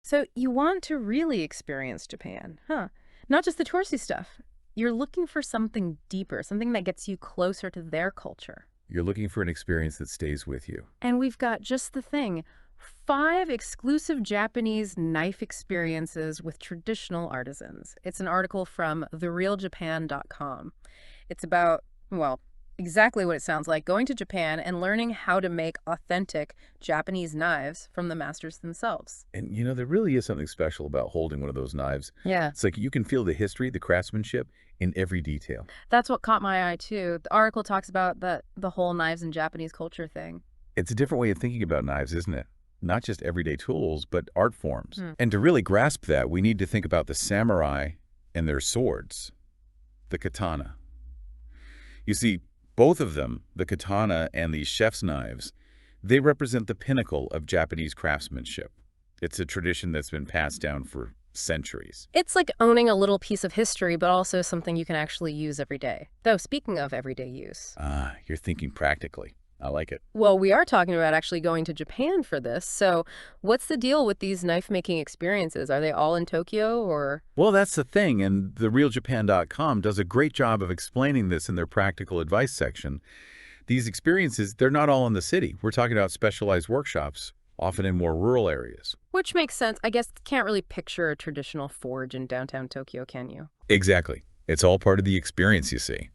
So you want to really experience Japan, huh? Not just the touristy stuff. You're looking for something deeper, something that gets you closer to their culture. You're looking for an experience that stays with you. And we've got just the thing. 5 exclusive Japanese knife experiences with traditional artisans. It's an article from therealjapan.com. It's about, well, exactly what it sounds like, going to Japan and learning how to make authentic Japanese knives from the masters themselves. And there really is something special about holding one of those knives. Yeah. It's like you can feel the history, the craftsmanship in every detail. That's what caught my eye too. The article talks about the whole knives in Japanese culture thing. It's a different way of thinking about knives, isn't it? Not just everyday tools, but art forms. Hmm. And to really grasp that, we need to think about the samurai and their swords, the katana. You see, both of them, the katana and the chef's knives, they represent the pinnacle of Japanese craftsmanship. It's a tradition that's been passed down for centuries. It's like owning a little piece of history, but also something you can actually use every day. Though, speaking of everyday use. Ah, you're thinking practically. I like it. Well, we are talking about actually going to Japan for this. So what's the deal with these knife-making experiences? Are they all in Tokyo or? Well, that's the thing, and therealjapan.com does a great job of explaining this in their practical advice section. These experiences, they're not all in the city. We're talking about specialized workshops, often in more rural areas. Which makes sense. I guess can't really picture a traditional forge in downtown Tokyo, can you? Exactly. It's all part of the experience, you see.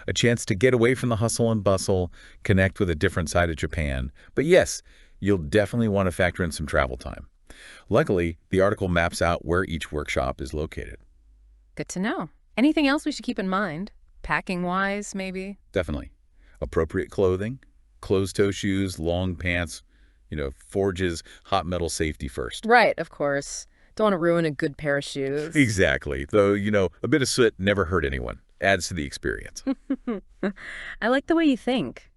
A chance to get away from the hustle and bustle, connect with a different side of Japan. But yes, you'll definitely want to factor in some travel time. Luckily, the article maps out where each workshop is located. Good to know. Anything else we should keep in mind? Packing-wise, maybe? Definitely. Appropriate clothing, closed-toe shoes, long pants, forges, hot metal safety first. Right, of course. Don't want to ruin a good pair of shoes. Exactly. Though, a bit of soot never hurt anyone. Adds to the experience. I like the way you think.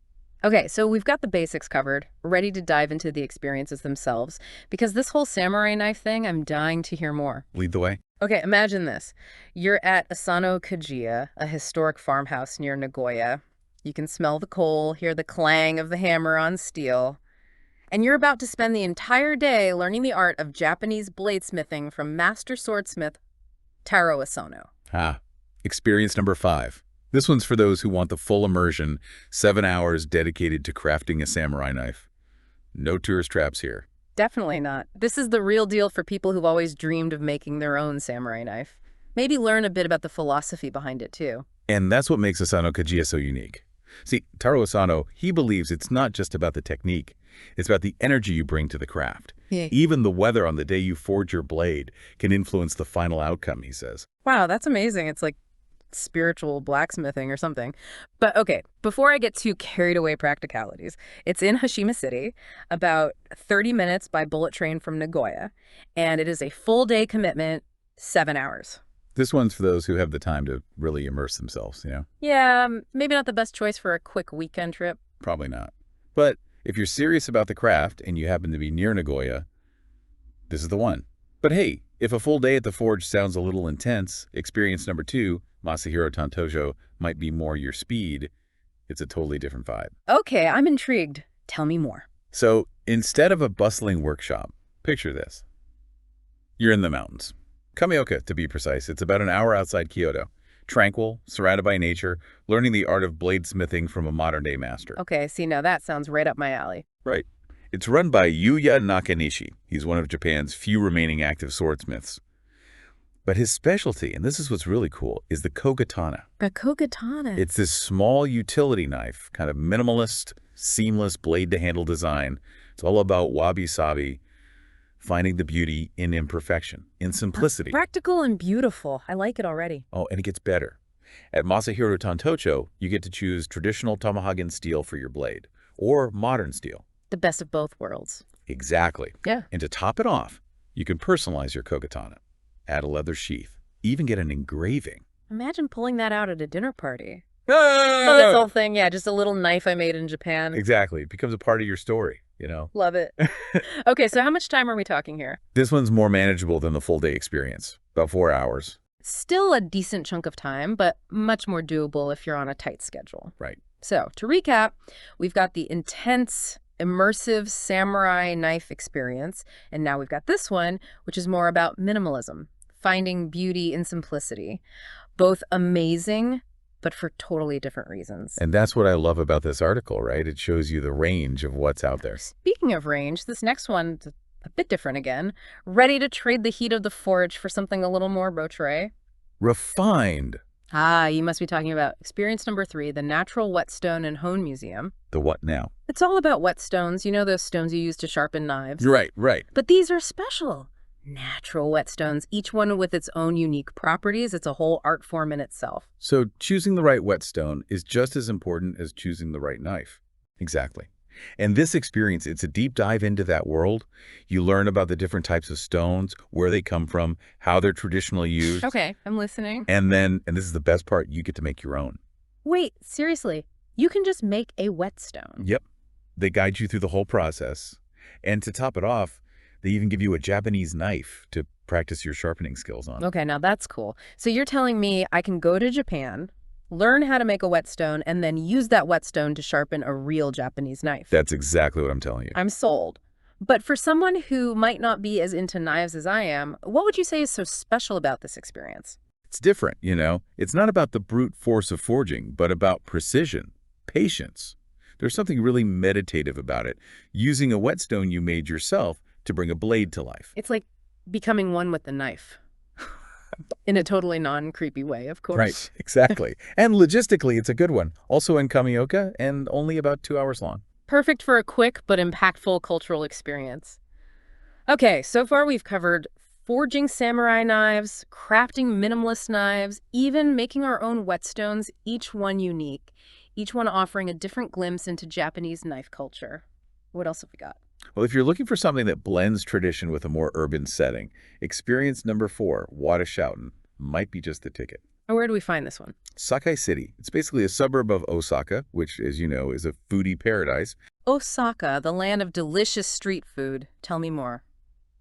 Okay, so we've got the basics covered, ready to dive into the experiences themselves, because this whole samurai knife thing, I'm dying to hear more. Lead the way. Okay, imagine this. You're at Asano Kajiya, a historic farmhouse near Nagoya. You can smell the coal, hear the clang of the hammer on steel. And you're about to spend the entire day learning the art of Japanese bladesmithing from master swordsmith Taro Asano. Experience number 5. This one's for those who want the full immersion, 7 hours dedicated to crafting a samurai knife. No tourist traps here. Definitely not. This is the real deal for people who've always dreamed of making their own samurai knife. Maybe learn a bit about the philosophy behind it, too. And that's what makes Asano Kajiya so unique. See, Taro Asano, he believes it's not just about the technique. It's about the energy you bring to the craft. Yeah. Even the weather on the day you forge your blade can influence the final outcome, he says. Wow, that's amazing. It's like spiritual blacksmithing or something. But okay, before I get too carried away practicalities, it's in Hashima City, about 30 minutes by bullet train from Nagoya, and it is a full day commitment, 7 hours. This one's for those who have the time to really immerse themselves, Yeah, maybe not the best choice for a quick weekend trip. Probably not. But if you're serious about the craft and you happen to be near Nagoya, this is the one. But hey, if a full day at the forge sounds a little intense, experience number 2, Masahiro Tantojo, might be more your speed. It's a totally different vibe. Okay, I'm intrigued. Tell me more. So instead of a bustling workshop, picture this. You're in the mountains. Kamioka, to be precise. It's about an hour outside Kyoto. Tranquil, surrounded by nature, learning the art of bladesmithing from a modern-day master. Okay, see, now that sounds right up my alley. Right. It's run by Yuya Nakanishi. He's one of Japan's few remaining active swordsmiths. But his specialty, and this is what's really cool, is the kogatana. A kogatana. It's this small utility knife, kind of minimalist, seamless blade-to-handle design. It's all about wabi-sabi, finding the beauty in imperfection, in simplicity. Practical and beautiful. I like it already. Oh, and it gets better. At Masahiro Tantocho, you get to choose traditional Tomohagen steel for your blade, or modern steel. The best of both worlds. Exactly. Yeah. And to top it off, you can personalize your kogatana, add a leather sheath, even get an engraving. Imagine pulling that out at a dinner party. Oh, this whole thing, yeah, just a little knife I made in Japan. Exactly. It becomes a part of your story, Love it. Okay, so how much time are we talking here? This one's more manageable than the full day experience, about 4 hours. Still a decent chunk of time, but much more doable if you're on a tight schedule. Right. So, to recap, we've got the intense immersive samurai knife experience. And now we've got this one, which is more about minimalism, finding beauty in simplicity. Both amazing, but for totally different reasons. And that's what I love about this article, right? It shows you the range of what's out there. Speaking of range, this next one's a bit different again. Ready to trade the heat of the forge for something a little more roche? Refined. Ah, you must be talking about experience number 3, the Natural Whetstone and Hone Museum. The what now? It's all about whetstones. You know those stones you use to sharpen knives? Right, right. But these are special. Natural whetstones, each one with its own unique properties. It's a whole art form in itself. So choosing the right whetstone is just as important as choosing the right knife. Exactly. And this experience, it's a deep dive into that world. You learn about the different types of stones, where they come from, how they're traditionally used. Okay, I'm listening. And then, and this is the best part, you get to make your own. Wait, seriously, you can just make a whetstone? Yep. They guide you through the whole process. And to top it off, they even give you a Japanese knife to practice your sharpening skills on. Okay, now that's cool. So you're telling me I can go to Japan, learn how to make a whetstone, and then use that whetstone to sharpen a real Japanese knife? That's exactly what I'm telling you. I'm sold. But for someone who might not be as into knives as I am, what would you say is so special about this experience? It's different, you know? It's not about the brute force of forging, but about precision, patience. There's something really meditative about it, using a whetstone you made yourself to bring a blade to life. It's like becoming one with the knife. In a totally non-creepy way, of course. Right, exactly. And logistically, it's a good one. Also in Kamioka and only about 2 hours long. Perfect for a quick but impactful cultural experience. Okay, so far we've covered forging samurai knives, crafting minimalist knives, even making our own whetstones, each one unique, each one offering a different glimpse into Japanese knife culture. What else have we got? Well, if you're looking for something that blends tradition with a more urban setting, experience number 4, Wadashouten, might be just the ticket. Where do we find this one? Sakai City. It's basically a suburb of Osaka, which, as you know, is a foodie paradise. Osaka, the land of delicious street food. Tell me more.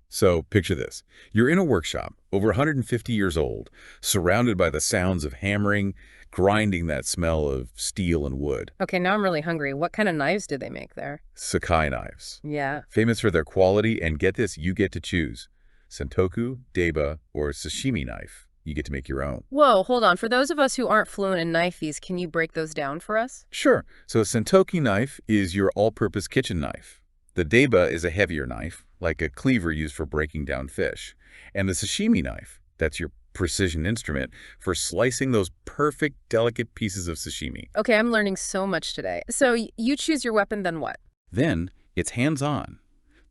So picture this. You're in a workshop, over 150 years old, surrounded by the sounds of hammering, grinding, that smell of steel and wood. Okay, now I'm really hungry. What kind of knives do they make there? Sakai knives. Yeah. Famous for their quality, and get this, you get to choose. Sentoku, deba, or sashimi knife. You get to make your own. Whoa, hold on. For those of us who aren't fluent in knifes, can you break those down for us? Sure. So a sentoki knife is your all-purpose kitchen knife. The deba is a heavier knife, like a cleaver used for breaking down fish. And the sashimi knife, that's your precision instrument for slicing those perfect, delicate pieces of sashimi. Okay, I'm learning so much today. So you choose your weapon, then what? Then it's hands-on.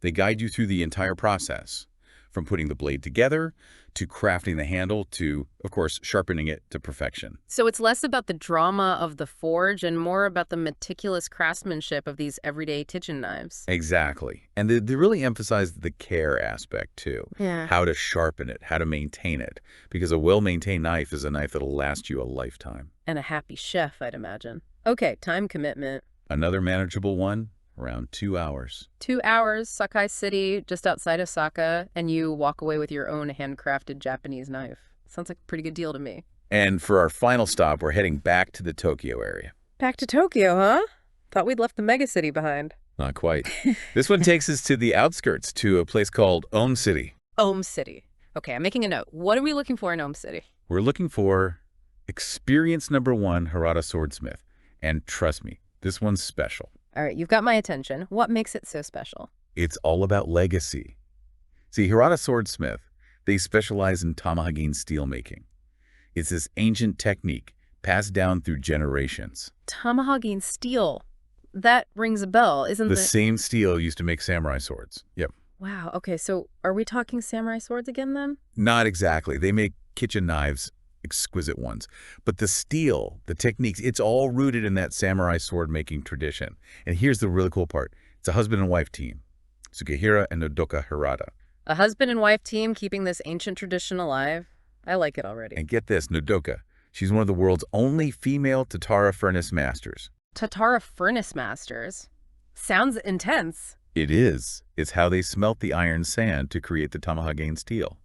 They guide you through the entire process, from putting the blade together to crafting the handle to, of course, sharpening it to perfection. So it's less about the drama of the forge and more about the meticulous craftsmanship of these everyday kitchen knives. Exactly. And they really emphasize the care aspect, too. Yeah. How to sharpen it, how to maintain it. Because a well-maintained knife is a knife that'll last you a lifetime. And a happy chef, I'd imagine. Okay, time commitment. Another manageable one, around 2 hours. 2 hours, Sakai City, just outside Osaka, and you walk away with your own handcrafted Japanese knife. Sounds like a pretty good deal to me. And for our final stop, we're heading back to the Tokyo area. Back to Tokyo, huh? Thought we'd left the megacity behind. Not quite. This one takes us to the outskirts, to a place called Ohm City. Ohm City. Okay, I'm making a note. What are we looking for in Ohm City? We're looking for experience number 1, Hirata Swordsmith. And trust me, this one's special. All right, you've got my attention. What makes it so special? It's all about legacy. See, Hirata Swordsmith, they specialize in tamahagin steel making. It's this ancient technique passed down through generations. Tamahagin steel. That rings a bell, isn't The it? same steel used to make samurai swords. Yep. Wow, okay, so are we talking samurai swords again then? Not exactly. They make kitchen knives, exquisite ones. But the steel, the techniques, it's all rooted in that samurai sword making tradition. And here's the really cool part. It's a husband and wife team, Sugihira and Nodoka Hirata. A husband and wife team keeping this ancient tradition alive? I like it already. And get this, Nodoka, she's one of the world's only female Tatara furnace masters. Tatara furnace masters? Sounds intense. It is. It's how they smelt the iron sand to create the tamahagin steel.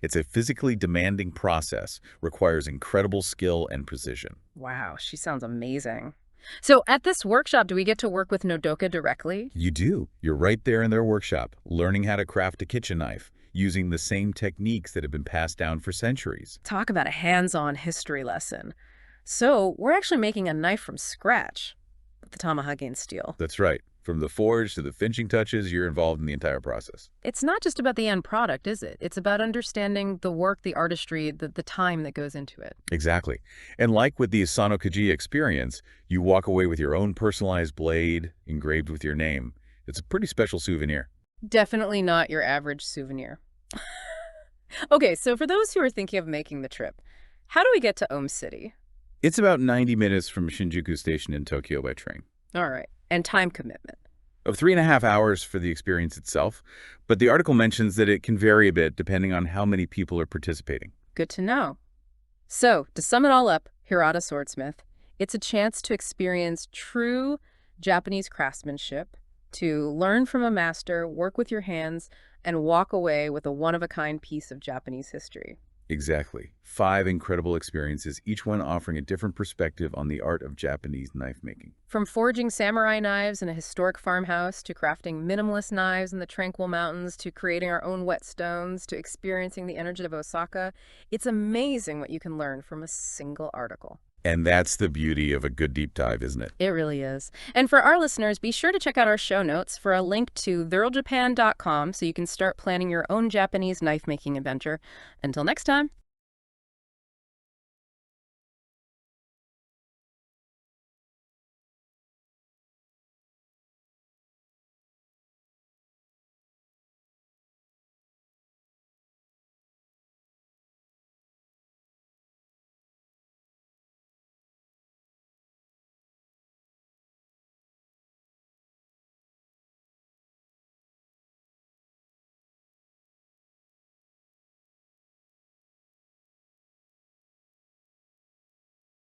It's a physically demanding process, requires incredible skill and precision. Wow, she sounds amazing. So at this workshop, do we get to work with Nodoka directly? You do. You're right there in their workshop, learning how to craft a kitchen knife, using the same techniques that have been passed down for centuries. Talk about a hands-on history lesson. So we're actually making a knife from scratch with the tomahawk and steel. That's right. From the forge to the finishing touches, you're involved in the entire process. It's not just about the end product, is it? It's about understanding the work, the artistry, the time that goes into it. Exactly. And like with the Asano Kaji experience, you walk away with your own personalized blade engraved with your name. It's a pretty special souvenir. Definitely not your average souvenir. Okay, so for those who are thinking of making the trip, how do we get to Ohm City? It's about 90 minutes from Shinjuku Station in Tokyo by train. All right, and time commitment. Of 3.5 hours for the experience itself, but the article mentions that it can vary a bit depending on how many people are participating. Good to know. So, to sum it all up, Hirata Swordsmith, it's a chance to experience true Japanese craftsmanship, to learn from a master, work with your hands, and walk away with a one-of-a-kind piece of Japanese history. Exactly. 5 incredible experiences, each one offering a different perspective on the art of Japanese knife making. From forging samurai knives in a historic farmhouse, to crafting minimalist knives in the tranquil mountains, to creating our own whetstones, to experiencing the energy of Osaka, it's amazing what you can learn from a single article. And that's the beauty of a good deep dive, isn't it? It really is. And for our listeners, be sure to check out our show notes for a link to theraljapan.com so you can start planning your own Japanese knife-making adventure. Until next time.